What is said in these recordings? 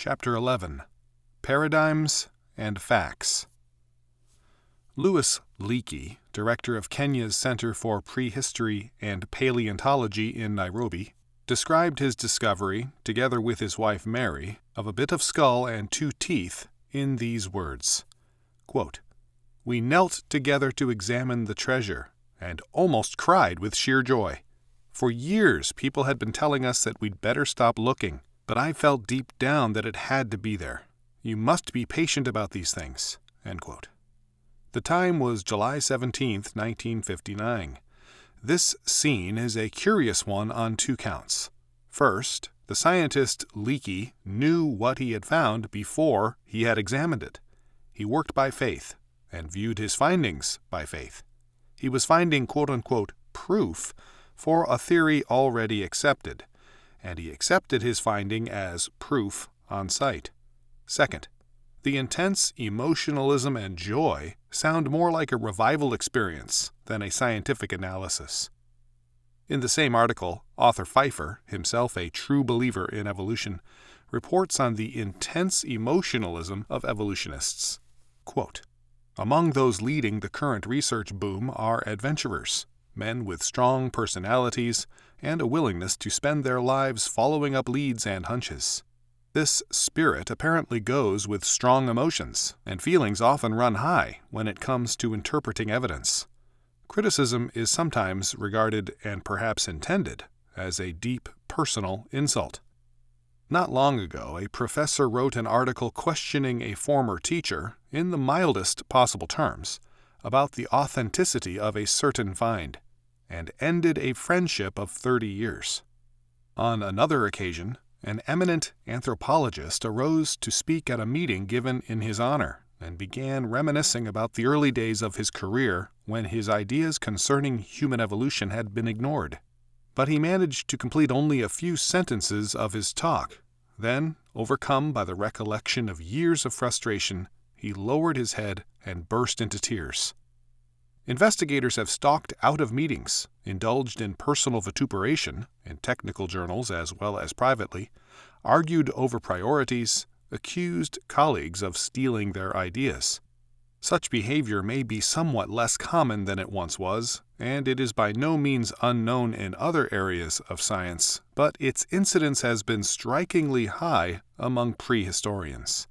Chapter 11. Paradigms and Facts. Louis Leakey, director of Kenya's Center for Prehistory and Paleontology in Nairobi, described his discovery, together with his wife Mary, of a bit of skull and 2 teeth in these words, quote, "We knelt together to examine the treasure, and almost cried with sheer joy. For years people had been telling us that we'd better stop looking, but I felt deep down that it had to be there. You must be patient about these things." End quote. The time was July 17, 1959. This scene is a curious one on 2 counts. First, the scientist Leakey knew what he had found before he had examined it. He worked by faith and viewed his findings by faith. He was finding quote-unquote proof for a theory already accepted, and he accepted his finding as proof on sight. Second, the intense emotionalism and joy sound more like a revival experience than a scientific analysis. In the same article, author Pfeiffer, himself a true believer in evolution, reports on the intense emotionalism of evolutionists. Quote, "Among those leading the current research boom are adventurers, men with strong personalities and a willingness to spend their lives following up leads and hunches. This spirit apparently goes with strong emotions, and feelings often run high when it comes to interpreting evidence. Criticism is sometimes regarded, and perhaps intended, as a deep personal insult. Not long ago, a professor wrote an article questioning a former teacher, in the mildest possible terms, about the authenticity of a certain find, and ended a friendship of 30 years. On another occasion, an eminent anthropologist arose to speak at a meeting given in his honor and began reminiscing about the early days of his career when his ideas concerning human evolution had been ignored. But he managed to complete only a few sentences of his talk. Then, overcome by the recollection of years of frustration, he lowered his head and burst into tears. Investigators have stalked out of meetings, indulged in personal vituperation, in technical journals as well as privately, argued over priorities, accused colleagues of stealing their ideas. Such behavior may be somewhat less common than it once was, and it is by no means unknown in other areas of science, but its incidence has been strikingly high among prehistorians.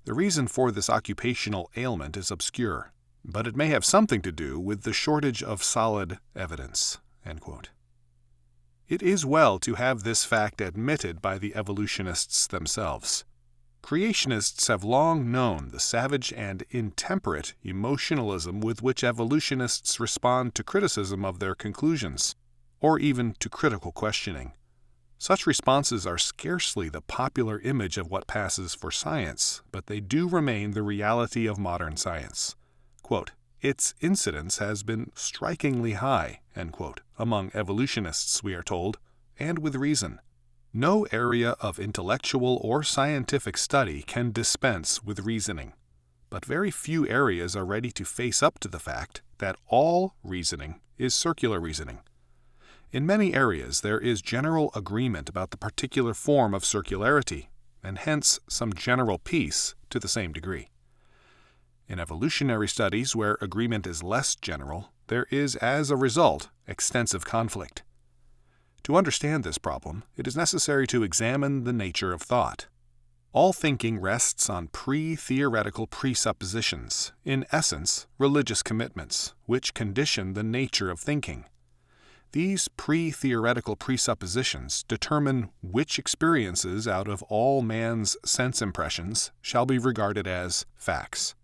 The reason for this occupational ailment is obscure, but it may have something to do with the shortage of solid evidence." End quote. It is well to have this fact admitted by the evolutionists themselves. Creationists have long known the savage and intemperate emotionalism with which evolutionists respond to criticism of their conclusions, or even to critical questioning. Such responses are scarcely the popular image of what passes for science, but they do remain the reality of modern science. Quote, "Its incidence has been strikingly high," end quote, among evolutionists, we are told, and with reason. No area of intellectual or scientific study can dispense with reasoning, but very few areas are ready to face up to the fact that all reasoning is circular reasoning. In many areas there is general agreement about the particular form of circularity, and hence some general peace to the same degree. In evolutionary studies where agreement is less general, there is as a result extensive conflict. To understand this problem, it is necessary to examine the nature of thought. All thinking rests on pre-theoretical presuppositions, in essence, religious commitments, which condition the nature of thinking. These pre-theoretical presuppositions determine which experiences out of all man's sense impressions shall be regarded as facts.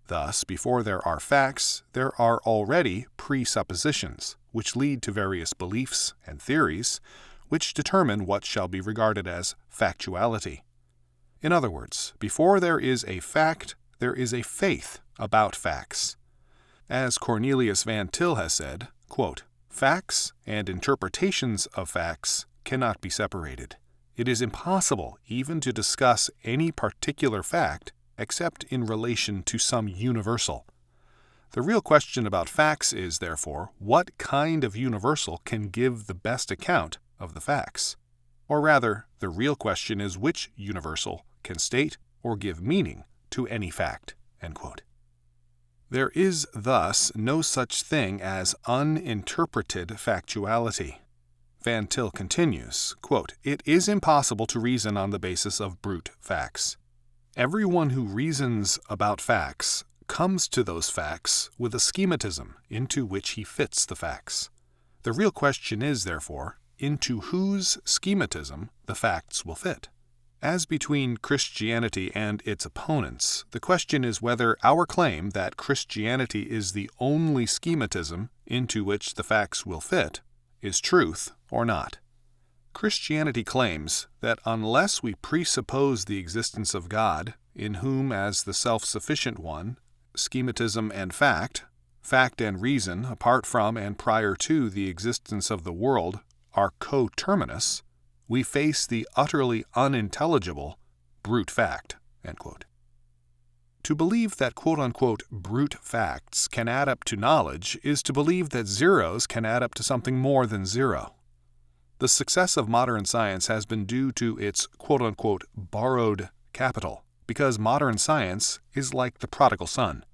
Thus, before there are facts, there are already presuppositions, which lead to various beliefs and theories, which determine what shall be regarded as factuality. In other words, before there is a fact, there is a faith about facts. As Cornelius Van Til has said, quote, "Facts and interpretations of facts cannot be separated. It is impossible even to discuss any particular fact except in relation to some universal. The real question about facts is, therefore, what kind of universal can give the best account of the facts? Or rather, the real question is which universal can state or give meaning to any fact." End quote. There is thus no such thing as uninterpreted factuality. Van Til continues, quote, "It is impossible to reason on the basis of brute facts. Everyone who reasons about facts comes to those facts with a schematism into which he fits the facts. The real question is, therefore, into whose schematism the facts will fit. As between Christianity and its opponents, the question is whether our claim that Christianity is the only schematism into which the facts will fit is truth or not. Christianity claims that unless we presuppose the existence of God, in whom as the self-sufficient one, schematism and fact and reason apart from and prior to the existence of the world are coterminous, we face the utterly unintelligible brute fact." End quote. To believe that quote-unquote brute facts can add up to knowledge is to believe that zeros can add up to something more than zero. The success of modern science has been due to its quote-unquote borrowed capital, because modern science is like the prodigal son.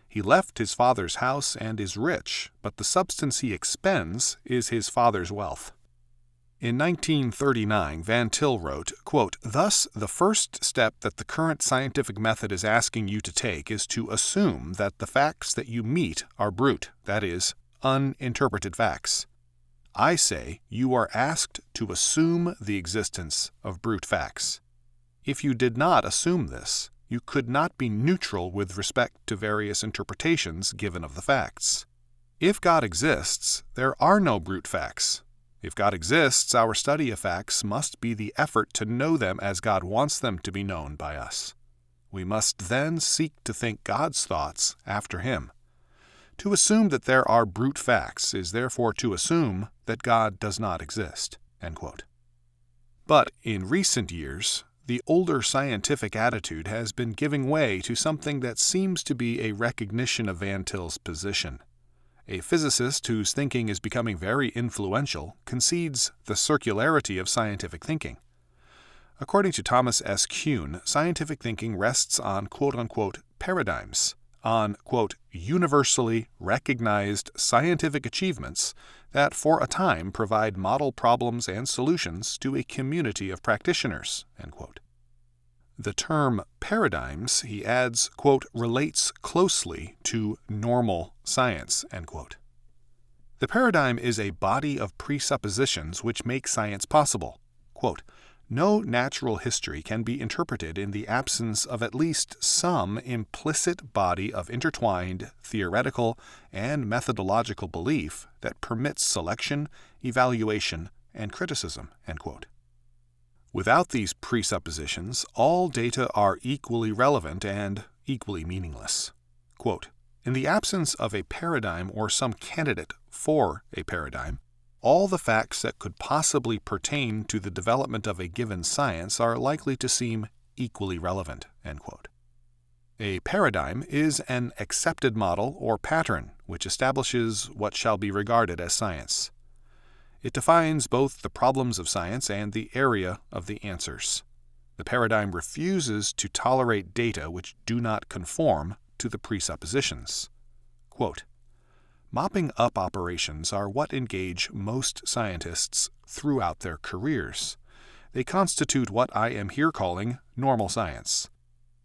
He left his father's house and is rich, but the substance he expends is his father's wealth. In 1939, Van Til wrote, quote, "Thus, the first step that the current scientific method is asking you to take is to assume that the facts that you meet are brute, that is, uninterpreted facts. I say you are asked to assume the existence of brute facts. If you did not assume this, you could not be neutral with respect to various interpretations given of the facts. If God exists, there are no brute facts. If God exists, our study of facts must be the effort to know them as God wants them to be known by us. We must then seek to think God's thoughts after Him. To assume that there are brute facts is therefore to assume that God does not exist." End quote. But in recent years, the older scientific attitude has been giving way to something that seems to be a recognition of Van Til's position. A physicist whose thinking is becoming very influential concedes the circularity of scientific thinking. According to Thomas S. Kuhn, scientific thinking rests on quote-unquote paradigms, on quote universally recognized scientific achievements that for a time provide model problems and solutions to a community of practitioners. End quote. The term paradigms, he adds, quote, relates closely to normal science, end quote. The paradigm is a body of presuppositions which make science possible. Quote, "No natural history can be interpreted in the absence of at least some implicit body of intertwined theoretical and methodological belief that permits selection, evaluation, and criticism." End quote. Without these presuppositions, all data are equally relevant and equally meaningless. Quote, "In the absence of a paradigm or some candidate for a paradigm, all the facts that could possibly pertain to the development of a given science are likely to seem equally relevant." End quote. A paradigm is an accepted model or pattern which establishes what shall be regarded as science. It defines both the problems of science and the area of the answers. The paradigm refuses to tolerate data which do not conform to the presuppositions. Quote, "Mopping up operations are what engage most scientists throughout their careers. They constitute what I am here calling normal science.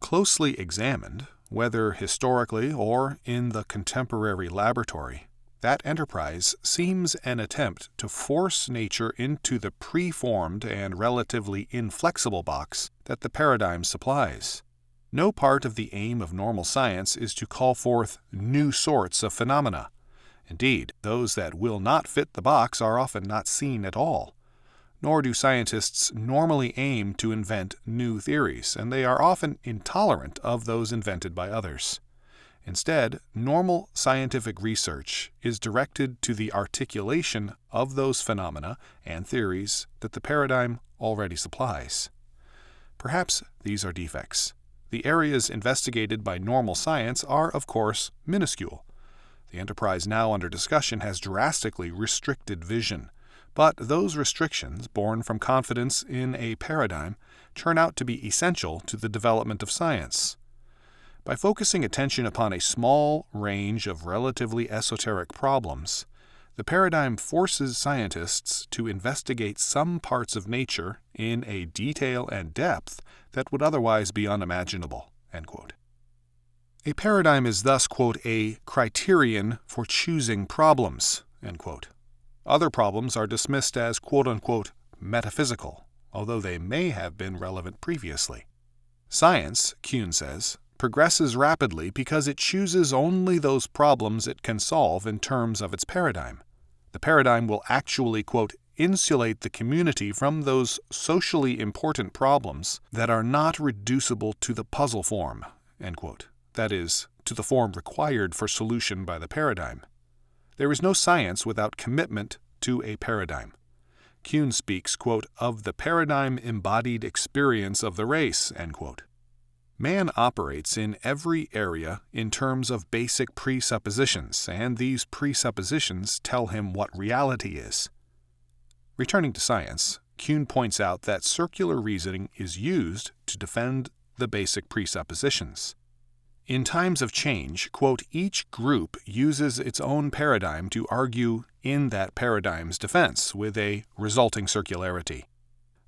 Closely examined, whether historically or in the contemporary laboratory, that enterprise seems an attempt to force nature into the preformed and relatively inflexible box that the paradigm supplies. No part of the aim of normal science is to call forth new sorts of phenomena. Indeed, those that will not fit the box are often not seen at all. Nor do scientists normally aim to invent new theories, and they are often intolerant of those invented by others. Instead, normal scientific research is directed to the articulation of those phenomena and theories that the paradigm already supplies. Perhaps these are defects. The areas investigated by normal science are, of course, minuscule. The enterprise now under discussion has drastically restricted vision, But those restrictions, born from confidence in a paradigm, turn out to be essential to the development of science. By focusing attention upon a small range of relatively esoteric problems, the paradigm forces scientists to investigate some parts of nature in a detail and depth that would otherwise be unimaginable." End quote. A paradigm is thus, quote, "a criterion for choosing problems." End quote. Other problems are dismissed as, quote-unquote, metaphysical, although they may have been relevant previously. Science, Kuhn says, progresses rapidly because it chooses only those problems it can solve in terms of its paradigm. The paradigm will actually, quote, insulate the community from those socially important problems that are not reducible to the puzzle form, end quote. That is, to the form required for solution by the paradigm. There is no science without commitment to a paradigm. Kuhn speaks, quote, of the paradigm-embodied experience of the race, end quote. Man operates in every area in terms of basic presuppositions, and these presuppositions tell him what reality is. Returning to science, Kuhn points out that circular reasoning is used to defend the basic presuppositions. In times of change, quote, each group uses its own paradigm to argue in that paradigm's defense with a resulting circularity.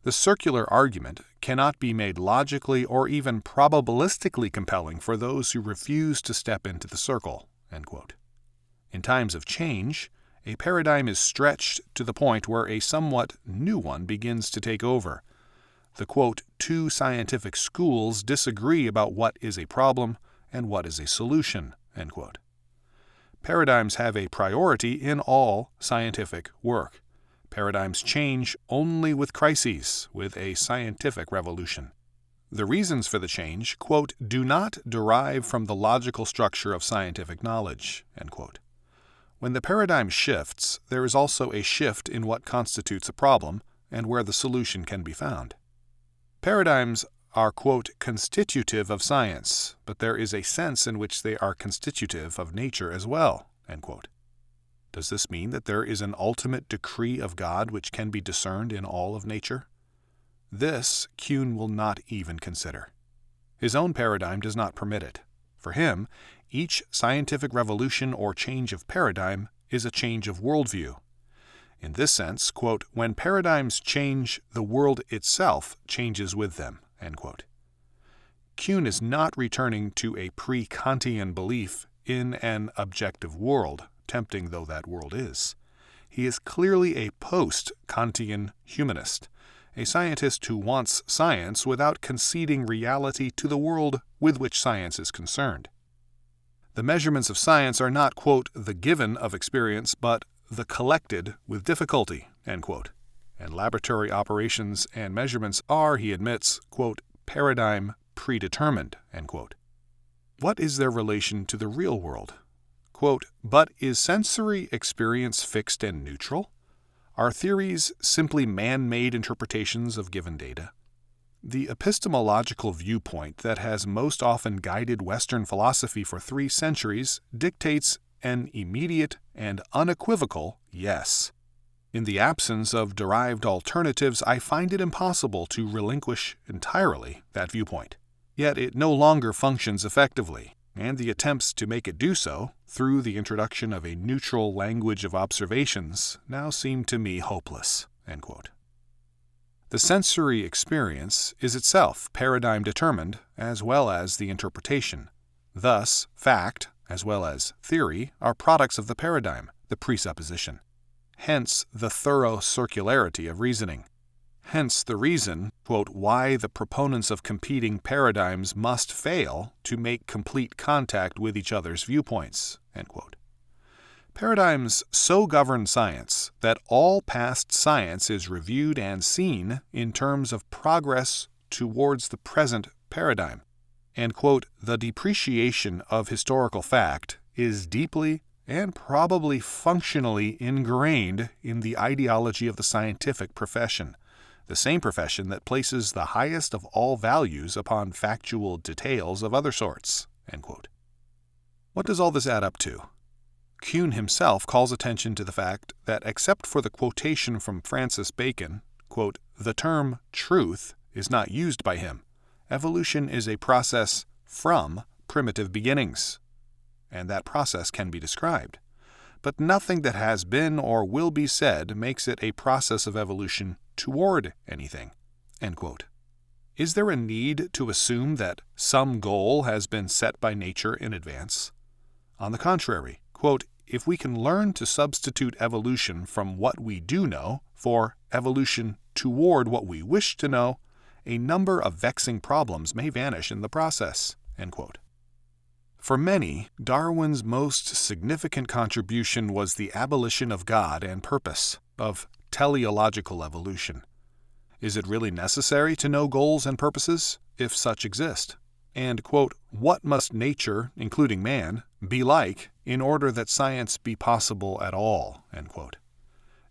The circular argument cannot be made logically or even probabilistically compelling for those who refuse to step into the circle, end quote. In times of change, a paradigm is stretched to the point where a somewhat new one begins to take over. The, quote, two scientific schools disagree about what is a problem and what is a solution, end quote. Paradigms have a priority in all scientific work. Paradigms change only with crises, with a scientific revolution. The reasons for the change, quote, do not derive from the logical structure of scientific knowledge, end quote. When the paradigm shifts, there is also a shift in what constitutes a problem and where the solution can be found. Paradigms are, quote, constitutive of science, but there is a sense in which they are constitutive of nature as well, end quote. Does this mean that there is an ultimate decree of God which can be discerned in all of nature? This Kuhn will not even consider. His own paradigm does not permit it. For him, each scientific revolution or change of paradigm is a change of worldview. In this sense, quote, when paradigms change, the world itself changes with them, end quote. Kuhn is not returning to a pre-Kantian belief in an objective world, tempting though that world is. He is clearly a post-Kantian humanist, a scientist who wants science without conceding reality to the world with which science is concerned. The measurements of science are not, quote, the given of experience, but the collected with difficulty, end quote. And laboratory operations and measurements are, he admits, quote, paradigm predetermined, end quote. What is their relation to the real world? Quote, but is sensory experience fixed and neutral? Are theories simply man-made interpretations of given data? The epistemological viewpoint that has most often guided Western philosophy for 3 centuries dictates an immediate and unequivocal yes. In the absence of derived alternatives, I find it impossible to relinquish entirely that viewpoint. Yet it no longer functions effectively, and the attempts to make it do so, through the introduction of a neutral language of observations, now seem to me hopeless, end quote. The sensory experience is itself paradigm determined as well as the interpretation. Thus, fact, as well as theory, are products of the paradigm, the presupposition. Hence the thorough circularity of reasoning. Hence the reason, quote, why the proponents of competing paradigms must fail to make complete contact with each other's viewpoints, end quote. Paradigms so govern science that all past science is reviewed and seen in terms of progress towards the present paradigm, and, quote, the depreciation of historical fact is deeply and probably functionally ingrained in the ideology of the scientific profession, the same profession that places the highest of all values upon factual details of other sorts, end quote. What does all this add up to? Kuhn himself calls attention to the fact that except for the quotation from Francis Bacon, quote, "The term truth is not used by him. Evolution is a process from primitive beginnings, and that process can be described. But nothing that has been or will be said makes it a process of evolution toward anything." End quote. Is there a need to assume that some goal has been set by nature in advance? On the contrary, quote, "If we can learn to substitute evolution from what we do know for evolution toward what we wish to know, a number of vexing problems may vanish in the process." End quote. For many, Darwin's most significant contribution was the abolition of God and purpose, of teleological evolution. Is it really necessary to know goals and purposes, if such exist? And, quote, "What must nature, including man, be like in order that science be possible at all?" End quote.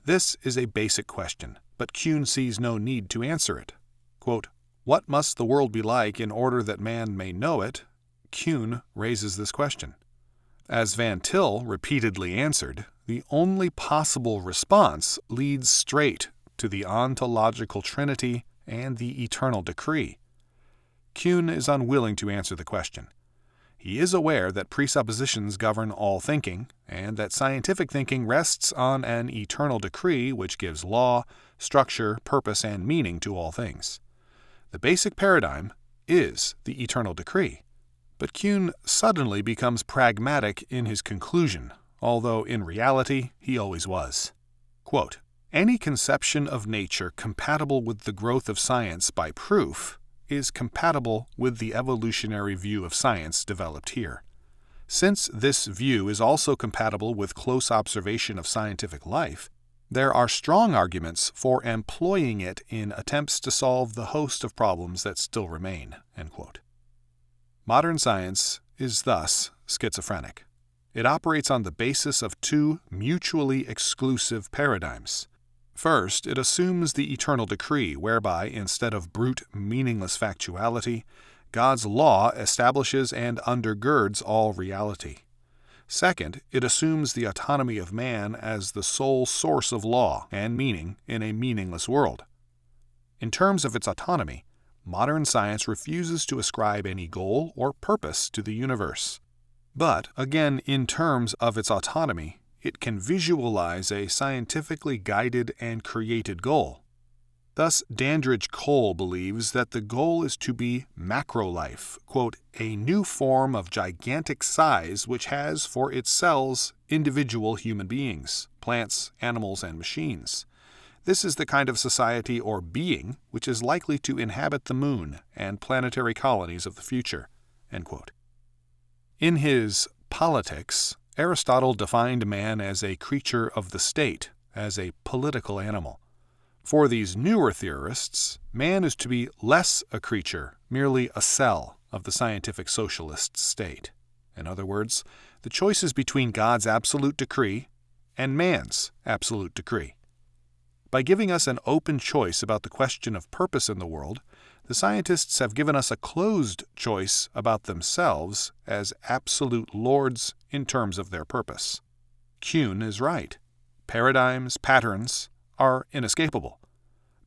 This is a basic question, but Kuhn sees no need to answer it. Quote, "What must the world be like in order that man may know it?" Kuhn raises this question. As Van Til repeatedly answered, the only possible response leads straight to the ontological trinity and the eternal decree. Kuhn is unwilling to answer the question. He is aware that presuppositions govern all thinking, and that scientific thinking rests on an eternal decree which gives law, structure, purpose, and meaning to all things. The basic paradigm is the eternal decree. But Kuhn suddenly becomes pragmatic in his conclusion, although in reality he always was. Quote, "Any conception of nature compatible with the growth of science by proof is compatible with the evolutionary view of science developed here. Since this view is also compatible with close observation of scientific life, there are strong arguments for employing it in attempts to solve the host of problems that still remain." End quote. Modern science is thus schizophrenic. It operates on the basis of two mutually exclusive paradigms. First, it assumes the eternal decree, whereby, instead of brute, meaningless factuality, God's law establishes and undergirds all reality. Second, it assumes the autonomy of man as the sole source of law and meaning in a meaningless world. In terms of its autonomy, modern science refuses to ascribe any goal or purpose to the universe. But, again, in terms of its autonomy, it can visualize a scientifically guided and created goal. Thus, Dandridge Cole believes that the goal is to be macrolife, quote, "a new form of gigantic size which has for its cells individual human beings, plants, animals, and machines. This is the kind of society or being which is likely to inhabit the moon and planetary colonies of the future." End quote. In his Politics, Aristotle defined man as a creature of the state, as a political animal. For these newer theorists, man is to be less a creature, merely a cell of the scientific socialist state. In other words, the choice is between God's absolute decree and man's absolute decree. By giving us an open choice about the question of purpose in the world, the scientists have given us a closed choice about themselves as absolute lords in terms of their purpose. Kuhn is right. Paradigms, patterns, are inescapable.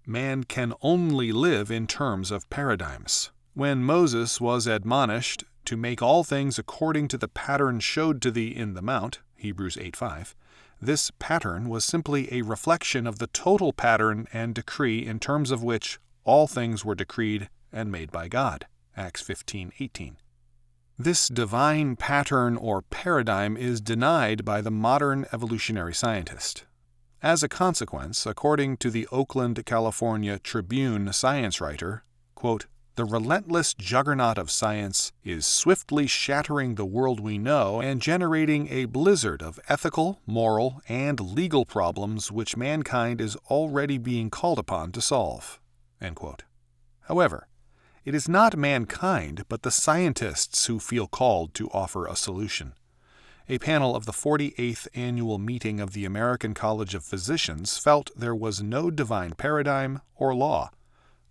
Man can only live in terms of paradigms. When Moses was admonished to make all things according to the pattern showed to thee in the mount, Hebrews 8:5, this pattern was simply a reflection of the total pattern and decree in terms of which all things were decreed and made by God, Acts 15:18. This divine pattern or paradigm is denied by the modern evolutionary scientist. As a consequence, according to the Oakland, California Tribune science writer, quote, "The relentless juggernaut of science is swiftly shattering the world we know and generating a blizzard of ethical, moral, and legal problems which mankind is already being called upon to solve." End quote. However, it is not mankind but the scientists who feel called to offer a solution. A panel of the 48th Annual Meeting of the American College of Physicians felt there was no divine paradigm or law.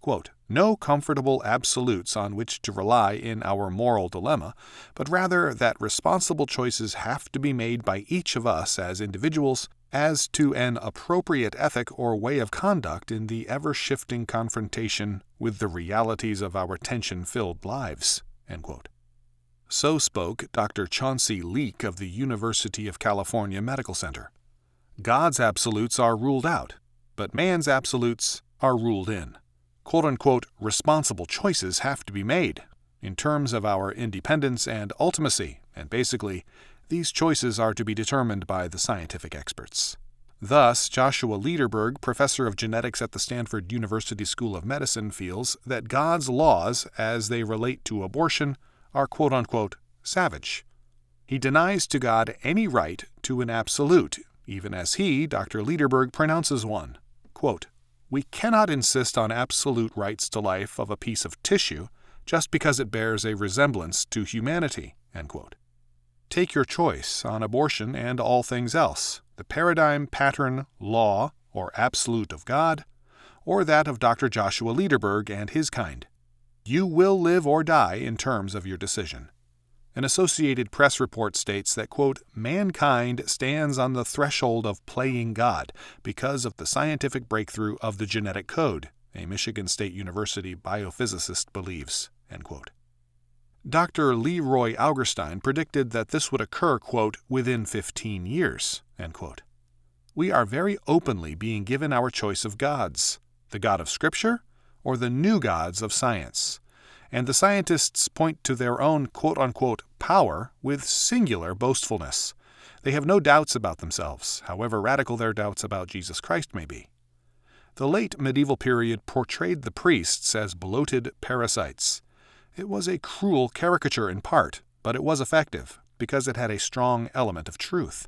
Quote, no comfortable absolutes on which to rely in our moral dilemma, but rather that responsible choices have to be made by each of us as individuals as to an appropriate ethic or way of conduct in the ever-shifting confrontation with the realities of our tension-filled lives." End quote. So spoke Dr. Chauncey Leake of the University of California Medical Center. God's absolutes are ruled out, but man's absolutes are ruled in. Quote-unquote responsible choices have to be made in terms of our independence and ultimacy, and basically, these choices are to be determined by the scientific experts. Thus, Joshua Lederberg, professor of genetics at the Stanford University School of Medicine, feels that God's laws, as they relate to abortion, are quote-unquote savage. He denies to God any right to an absolute, even as he, Dr. Lederberg, pronounces one. Quote, "We cannot insist on absolute rights to life of a piece of tissue just because it bears a resemblance to humanity." End quote. Take your choice on abortion and all things else, the paradigm, pattern, law, or absolute of God, or that of Dr. Joshua Lederberg and his kind. You will live or die in terms of your decision. An Associated Press report states that, quote, "Mankind stands on the threshold of playing God because of the scientific breakthrough of the genetic code," a Michigan State University biophysicist believes. End quote. Dr. Leroy Augerstein predicted that this would occur, quote, "within 15 years." End quote. We are very openly being given our choice of gods, the God of Scripture or the new gods of science. And the scientists point to their own quote-unquote power with singular boastfulness. They have no doubts about themselves, however radical their doubts about Jesus Christ may be. The late medieval period portrayed the priests as bloated parasites. It was a cruel caricature in part, but it was effective, because it had a strong element of truth.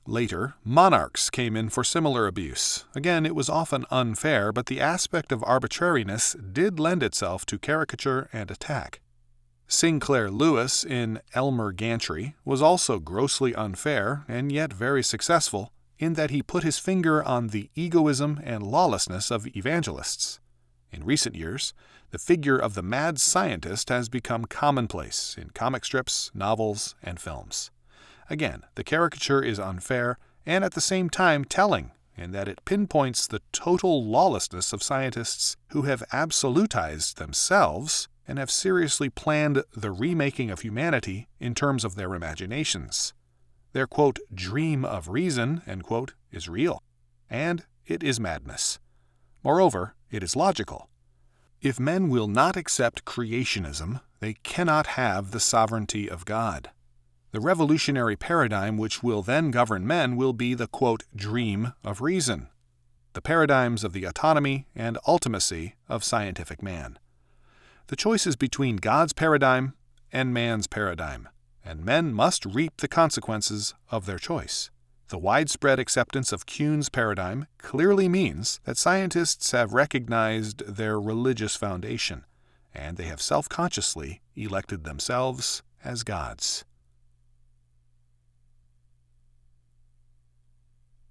Later, monarchs came in for similar abuse. Again, it was often unfair, but the aspect of arbitrariness did lend itself to caricature and attack. Sinclair Lewis in Elmer Gantry was also grossly unfair and yet very successful in that he put his finger on the egoism and lawlessness of evangelists. In recent years, the figure of the mad scientist has become commonplace in comic strips, novels, and films. Again, the caricature is unfair and at the same time telling in that it pinpoints the total lawlessness of scientists who have absolutized themselves and have seriously planned the remaking of humanity in terms of their imaginations. Their, quote, "dream of reason," end quote, is real, and it is madness. Moreover, it is logical. If men will not accept creationism, they cannot have the sovereignty of God. The revolutionary paradigm which will then govern men will be the, quote, "dream of reason," the paradigms of the autonomy and ultimacy of scientific man. The choice is between God's paradigm and man's paradigm, and men must reap the consequences of their choice. The widespread acceptance of Kuhn's paradigm clearly means that scientists have recognized their religious foundation, and they have self-consciously elected themselves as gods.